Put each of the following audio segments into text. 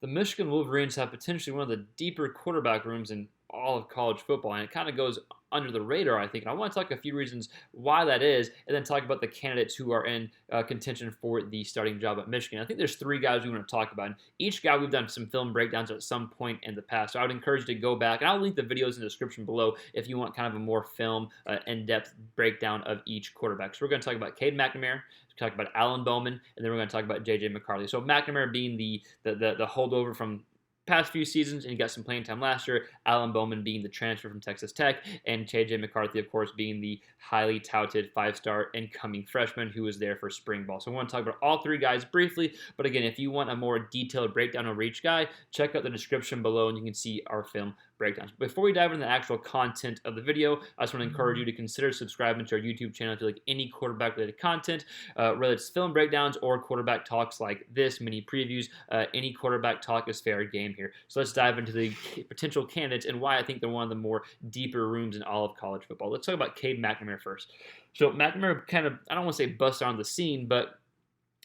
The Michigan Wolverines have potentially one of the deeper quarterback rooms in all of college football, and it kind of goes under the radar, I think. And I want to talk a few reasons why that is, and then talk about the candidates who are in contention for the starting job at Michigan. I think there's three guys we want to talk about. And each guy we've done some film breakdowns at some point in the past. So I would encourage you to go back, and I'll link the videos in the description below if you want kind of a more film, in-depth breakdown of each quarterback. So we're going to talk about Cade McNamara, talk about Alan Bowman, and then we're going to talk about J.J. McCarthy. So McNamara being the holdover from past few seasons, and he got some playing time last year. Alan Bowman being the transfer from Texas Tech, and J.J. McCarthy, of course, being the highly touted five-star incoming freshman who was there for spring ball. So I want to talk about all three guys briefly, but again, if you want a more detailed breakdown over each guy, check out the description below and you can see our film breakdowns. Before we dive into the actual content of the video, I just want to encourage you to consider subscribing to our YouTube channel if you like any quarterback-related content, whether it's film breakdowns or quarterback talks like this, mini previews. Any quarterback talk is fair game here. So let's dive into the potential candidates and why I think they're one of the more deeper rooms in all of college football. Let's talk about Cade McNamara first. So McNamara kind of, I don't want to say bust on the scene, but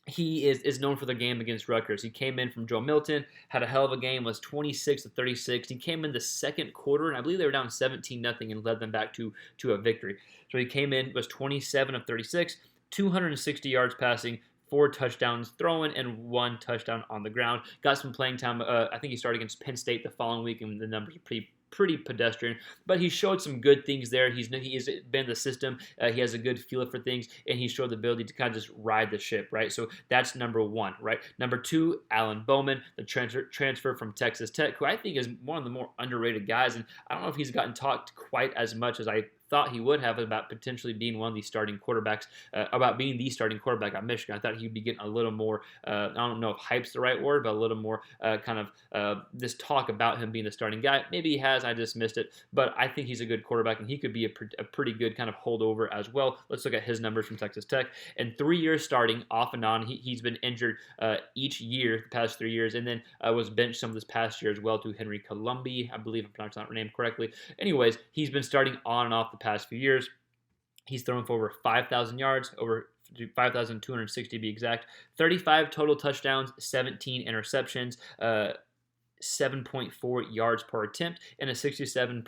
he is known for the game against Rutgers. He came in from Joe Milton, had a hell of a game, was 26 to 36. He came in the second quarter, and I believe they were down 17-0 and led them back to a victory. So he came in, was 27 of 36, 260 yards passing, 4 touchdowns throwing, and 1 touchdown on the ground. Got some playing time. I think he started against Penn State the following week, and the numbers are pretty pedestrian, but he showed some good things there. He has been the system. He has a good feel for things, and he showed the ability to kind of just ride the ship, right? So that's number one, right? Number two, Alan Bowman, the transfer from Texas Tech, who I think is one of the more underrated guys, and I don't know if he's gotten talked quite as much as I thought he would have about potentially being one of the starting quarterbacks, about being the starting quarterback at Michigan. I thought he'd be getting a little more, I don't know if hype's the right word, but a little more this talk about him being the starting guy. Maybe he has, I just missed it, but I think he's a good quarterback, and he could be a pretty good kind of holdover as well. Let's look at his numbers from Texas Tech. In 3 years starting, off and on, he's been injured each year, the past 3 years, and then was benched some of this past year as well to Henry Colombi, I believe I'm pronouncing that name correctly. Anyways, he's been starting on and off the past few years. He's thrown for over 5,000 yards, over 5,260 to be exact, 35 total touchdowns, 17 interceptions, 7.4 yards per attempt, and a 67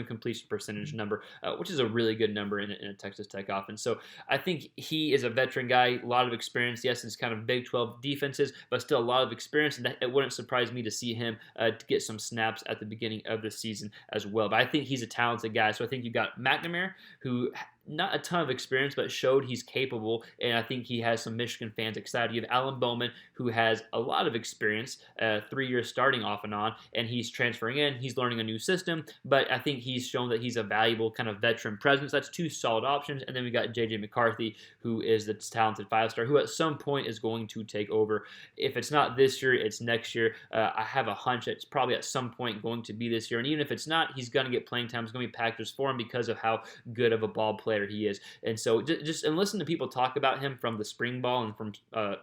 completion percentage number, which is a really good number in a Texas Tech offense. So I think he is a veteran guy, a lot of experience. Yes, it's kind of Big 12 defenses, but still a lot of experience, and it wouldn't surprise me to see him to get some snaps at the beginning of the season as well. But I think he's a talented guy. So I think you got McNamara, who not a ton of experience, but showed he's capable, and I think he has some Michigan fans excited. You have Alan Bowman, who has a lot of experience, 3 years starting off and on, and he's transferring in. He's learning a new system, but I think he's shown that he's a valuable kind of veteran presence. That's two solid options. And then we got J.J. McCarthy, who is the talented five-star, who at some point is going to take over. If it's not this year, it's next year. I have a hunch that it's probably at some point going to be this year, and even if it's not, he's going to get playing time. It's going to be packaged for him because of how good of a ball player he is. And so just and listen to people talk about him from the spring ball and from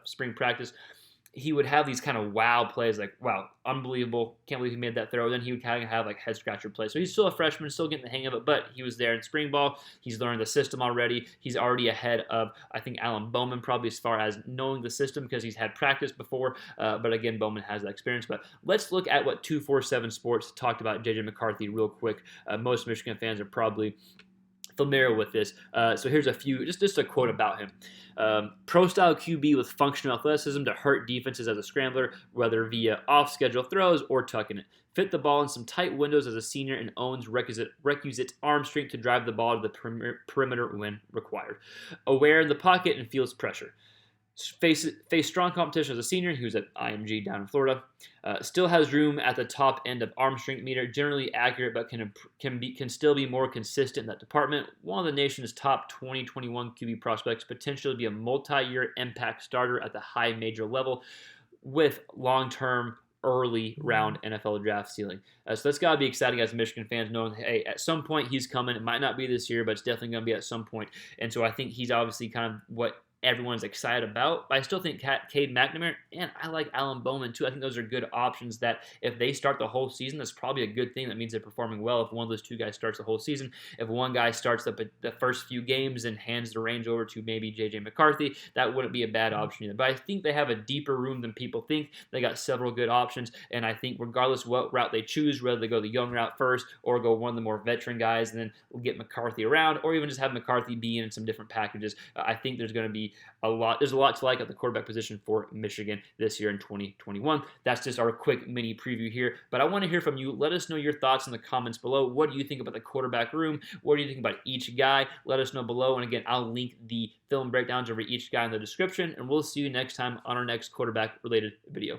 spring practice. He would have these kind of wow plays, like, wow, unbelievable, can't believe he made that throw. Then he would kind of have like head scratcher plays. So he's still a freshman, still getting the hang of it, but he was there in spring ball. He's learned the system already. He's already ahead of, I think, Alan Bowman probably as far as knowing the system because he's had practice before. But again, Bowman has that experience. But let's look at what 247 Sports talked about J.J. McCarthy real quick. Most Michigan fans are probably familiar with this. So here's a few, just a quote about him. Pro-style QB with functional athleticism to hurt defenses as a scrambler, whether via off-schedule throws or tucking it. Fit the ball in some tight windows as a senior and owns requisite arm strength to drive the ball to the perimeter when required. Aware in the pocket and feels pressure. Face strong competition as a senior. He was at IMG down in Florida. Still has room at the top end of arm strength meter. Generally accurate, but can still be more consistent in that department. One of the nation's top 2021 QB prospects. Potentially be a multi-year impact starter at the high major level with long-term early round NFL draft ceiling. So that's got to be exciting as Michigan fans, knowing, hey, at some point he's coming. It might not be this year, but it's definitely going to be at some point. And so I think he's obviously kind of what everyone's excited about. But I still think Cade McNamara, and I like Alan Bowman too. I think those are good options that if they start the whole season, that's probably a good thing. That means they're performing well if one of those two guys starts the whole season. If one guy starts the first few games and hands the reins over to maybe J.J. McCarthy, that wouldn't be a bad option either. But I think they have a deeper room than people think. They got several good options, and I think regardless what route they choose, whether they go the young route first or go one of the more veteran guys and then get McCarthy around, or even just have McCarthy be in some different packages, I think there's going to be a lot. There's a lot to like at the quarterback position for Michigan this year in 2021. That's just our quick mini preview here, but I want to hear from you. Let us know your thoughts in the comments below. What do you think about the quarterback room? What do you think about each guy? Let us know below, and again, I'll link the film breakdowns over each guy in the description, and we'll see you next time on our next quarterback related video.